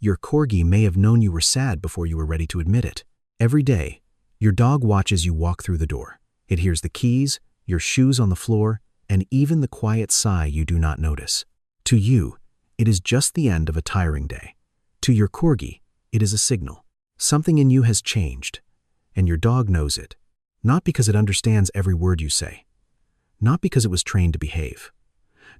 Your Corgi may have known you were sad before you were ready to admit it. Every day, your dog watches you walk through the door. It hears the keys, your shoes on the floor, and even the quiet sigh you do not notice. To you, it is just the end of a tiring day. To your Corgi, it is a signal. Something in you has changed, and your dog knows it. Not because it understands every word you say. Not because it was trained to behave.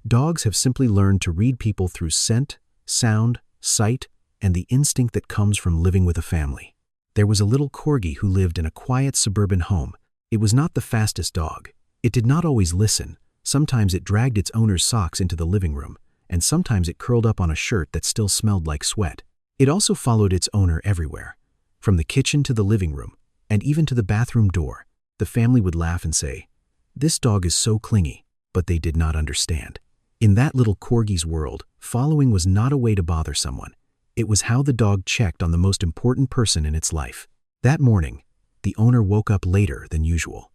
Dogs have simply learned to read people through scent, sound, sight, and the instinct that comes from living with a family. There was a little Corgi who lived in a quiet suburban home. It was not the fastest dog. It did not always listen. Sometimes it dragged its owner's socks into the living room, and sometimes it curled up on a shirt that still smelled like sweat. It also followed its owner everywhere. From the kitchen to the living room, and even to the bathroom door. The family would laugh and say, "This dog is so clingy," but they did not understand. In that little Corgi's world, following was not a way to bother someone. It was how the dog checked on the most important person in its life. That morning, the owner woke up later than usual.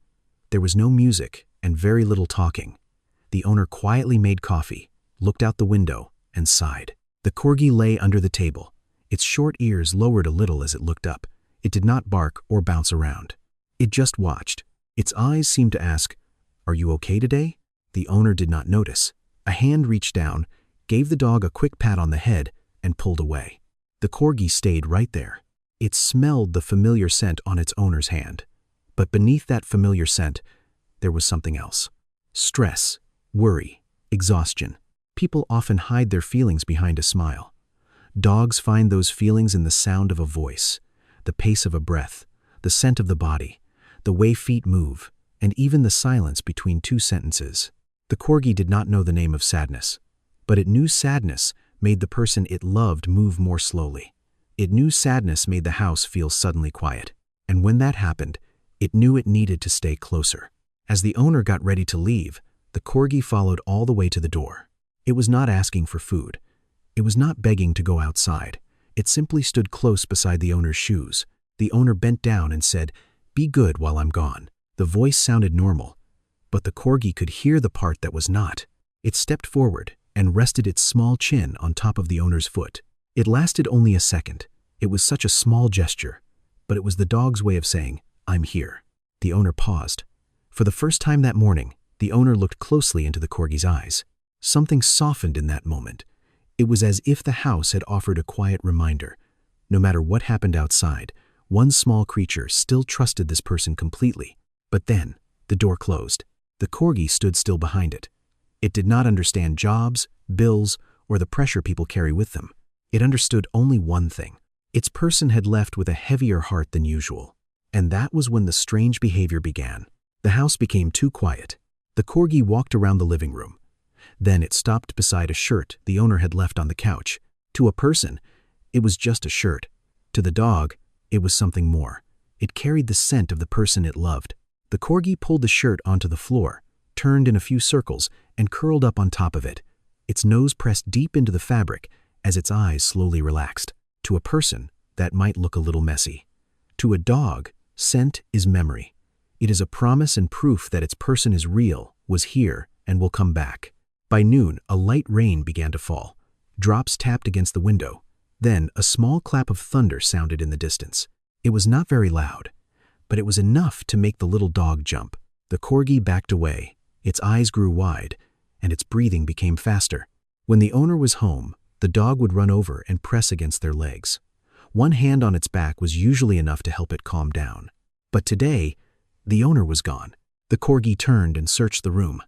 There was no music and very little talking. The owner quietly made coffee, looked out the window, and sighed. The Corgi lay under the table, its short ears lowered a little as it looked up. It did not bark or bounce around. It just watched. Its eyes seemed to ask, "Are you okay today?" The owner did not notice. A hand reached down, gave the dog a quick pat on the head, and pulled away. The Corgi stayed right there. It smelled the familiar scent on its owner's hand. But beneath that familiar scent, there was something else. Stress, worry, exhaustion. People often hide their feelings behind a smile. Dogs find those feelings in the sound of a voice, the pace of a breath, the scent of the body, the way feet move, and even the silence between two sentences. The Corgi did not know the name of sadness, but it knew sadness made the person it loved move more slowly. It knew sadness made the house feel suddenly quiet, and when that happened, it knew it needed to stay closer. As the owner got ready to leave, the Corgi followed all the way to the door. It was not asking for food. It was not begging to go outside. It simply stood close beside the owner's shoes. The owner bent down and said, "Be good while I'm gone." The voice sounded normal, but the Corgi could hear the part that was not. It stepped forward and rested its small chin on top of the owner's foot. It lasted only a second. It was such a small gesture, but it was the dog's way of saying, "I'm here." The owner paused. For the first time that morning, the owner looked closely into the Corgi's eyes. Something softened in that moment. It was as if the house had offered a quiet reminder. No matter what happened outside, one small creature still trusted this person completely. But then, the door closed. The Corgi stood still behind it. It did not understand jobs, bills, or the pressure people carry with them. It understood only one thing. Its person had left with a heavier heart than usual. And that was when the strange behavior began. The house became too quiet. The Corgi walked around the living room. Then it stopped beside a shirt the owner had left on the couch. To a person, it was just a shirt. To the dog, it was something more. It carried the scent of the person it loved. The Corgi pulled the shirt onto the floor, turned in a few circles, and curled up on top of it. Its nose pressed deep into the fabric as its eyes slowly relaxed. To a person, that might look a little messy. To a dog, scent is memory. It is a promise and proof that its person is real, was here, and will come back. By noon, a light rain began to fall. Drops tapped against the window. Then, a small clap of thunder sounded in the distance. It was not very loud, but it was enough to make the little dog jump. The Corgi backed away. Its eyes grew wide, and its breathing became faster. When the owner was home, the dog would run over and press against their legs. One hand on its back was usually enough to help it calm down. But today, the owner was gone. The Corgi turned and searched the room.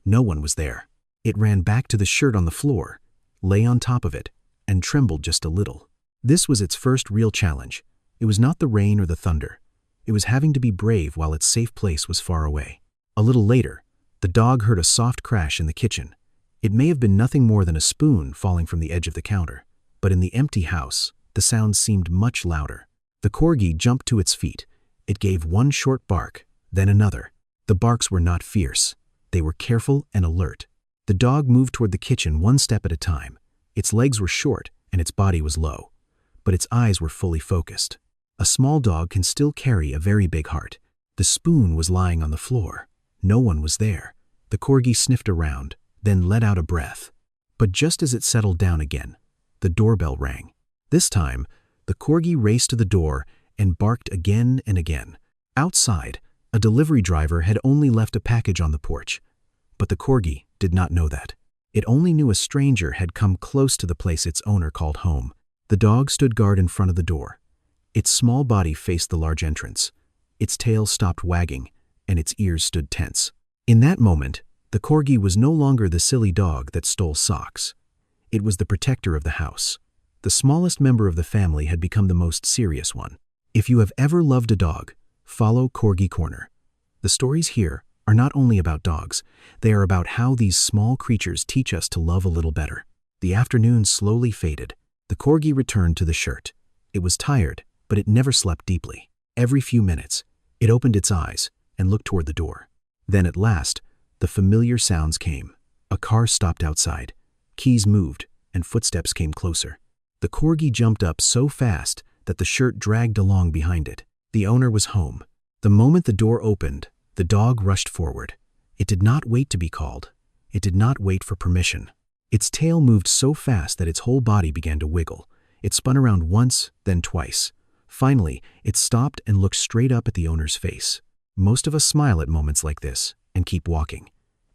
No one was there. It ran back to the shirt on the floor, lay on top of it, and trembled just a little. This was its first real challenge. It was not the rain or the thunder. It was having to be brave while its safe place was far away. A little later, the dog heard a soft crash in the kitchen. It may have been nothing more than a spoon falling from the edge of the counter, but in the empty house, the sound seemed much louder. The Corgi jumped to its feet. It gave one short bark, then another. The barks were not fierce. They were careful and alert. The dog moved toward the kitchen one step at a time. Its legs were short and its body was low, but its eyes were fully focused. A small dog can still carry a very big heart. The spoon was lying on the floor. No one was there. The Corgi sniffed around, then let out a breath. But just as it settled down again, the doorbell rang. This time, the Corgi raced to the door and barked again and again. Outside, a delivery driver had only left a package on the porch. But the Corgi did not know that. It only knew a stranger had come close to the place its owner called home. The dog stood guard in front of the door. Its small body faced the large entrance. Its tail stopped wagging, and its ears stood tense. In that moment, the Corgi was no longer the silly dog that stole socks. It was the protector of the house. The smallest member of the family had become the most serious one. If you have ever loved a dog, follow Corgi Corner. The stories here are not only about dogs, they are about how these small creatures teach us to love a little better. The afternoon slowly faded. The Corgi returned to the shirt. It was tired, but it never slept deeply. Every few minutes, it opened its eyes and looked toward the door. Then at last, the familiar sounds came. A car stopped outside. Keys moved, and footsteps came closer. The Corgi jumped up so fast that the shirt dragged along behind it. The owner was home. The moment the door opened, the dog rushed forward. It did not wait to be called. It did not wait for permission. Its tail moved so fast that its whole body began to wiggle. It spun around once, then twice. Finally, it stopped and looked straight up at the owner's face. Most of us smile at moments like this and keep walking.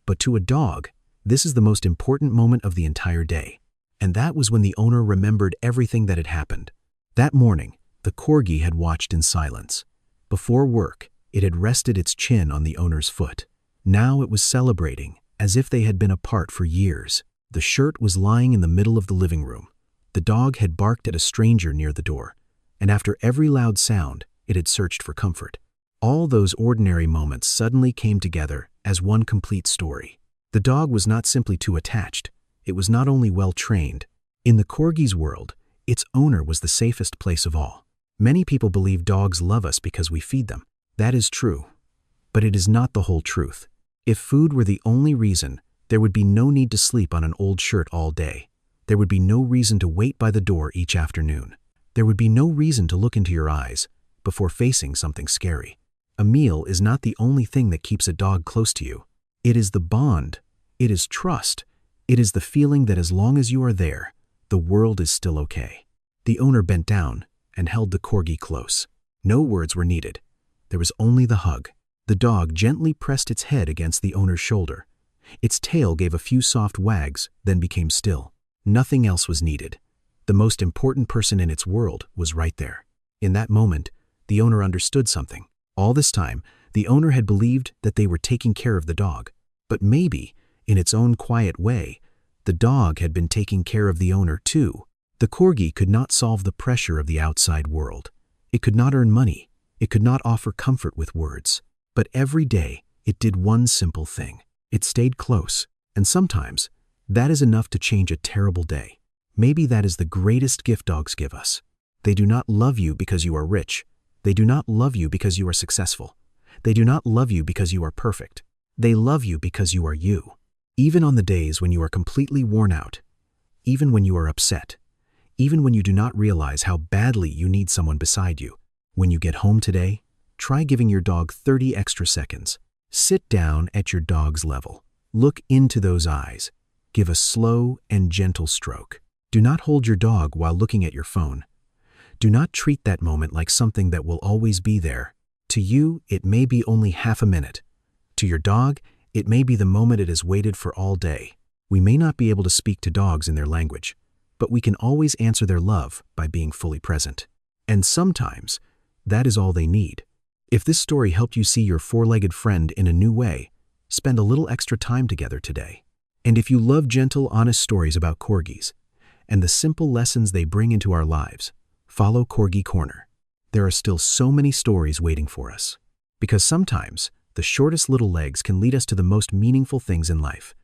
But to a dog, this is the most important moment of the entire day. And that was when the owner remembered everything that had happened. That morning, the Corgi had watched in silence. Before work, it had rested its chin on the owner's foot. Now it was celebrating, as if they had been apart for years. The shirt was lying in the middle of the living room. The dog had barked at a stranger near the door, and after every loud sound, it had searched for comfort. All those ordinary moments suddenly came together as one complete story. The dog was not simply too attached. It was not only well-trained. In the Corgi's world, its owner was the safest place of all. Many people believe dogs love us because we feed them. That is true, but it is not the whole truth. If food were the only reason, there would be no need to sleep on an old shirt all day. There would be no reason to wait by the door each afternoon. There would be no reason to look into your eyes before facing something scary. A meal is not the only thing that keeps a dog close to you. It is the bond. It is trust. It is the feeling that as long as you are there, the world is still okay. The owner bent down and held the Corgi close. No words were needed. There was only the hug. The dog gently pressed its head against the owner's shoulder. Its tail gave a few soft wags, then became still. Nothing else was needed. The most important person in its world was right there. In that moment, the owner understood something. All this time, the owner had believed that they were taking care of the dog. But maybe, in its own quiet way, the dog had been taking care of the owner too. The Corgi could not solve the pressure of the outside world. It could not earn money. It could not offer comfort with words. But every day, it did one simple thing. It stayed close, and sometimes, that is enough to change a terrible day. Maybe that is the greatest gift dogs give us. They do not love you because you are rich. They do not love you because you are successful. They do not love you because you are perfect. They love you because you are you. Even on the days when you are completely worn out, even when you are upset, even when you do not realize how badly you need someone beside you, when you get home today, try giving your dog 30 extra seconds. Sit down at your dog's level. Look into those eyes. Give a slow and gentle stroke. Do not hold your dog while looking at your phone. Do not treat that moment like something that will always be there. To you, it may be only half a minute. To your dog, it may be the moment it has waited for all day. We may not be able to speak to dogs in their language, but we can always answer their love by being fully present. And sometimes, that is all they need. If this story helped you see your four-legged friend in a new way, spend a little extra time together today. And if you love gentle, honest stories about Corgis and the simple lessons they bring into our lives, follow Corgi Corner. There are still so many stories waiting for us. Because sometimes, the shortest little legs can lead us to the most meaningful things in life.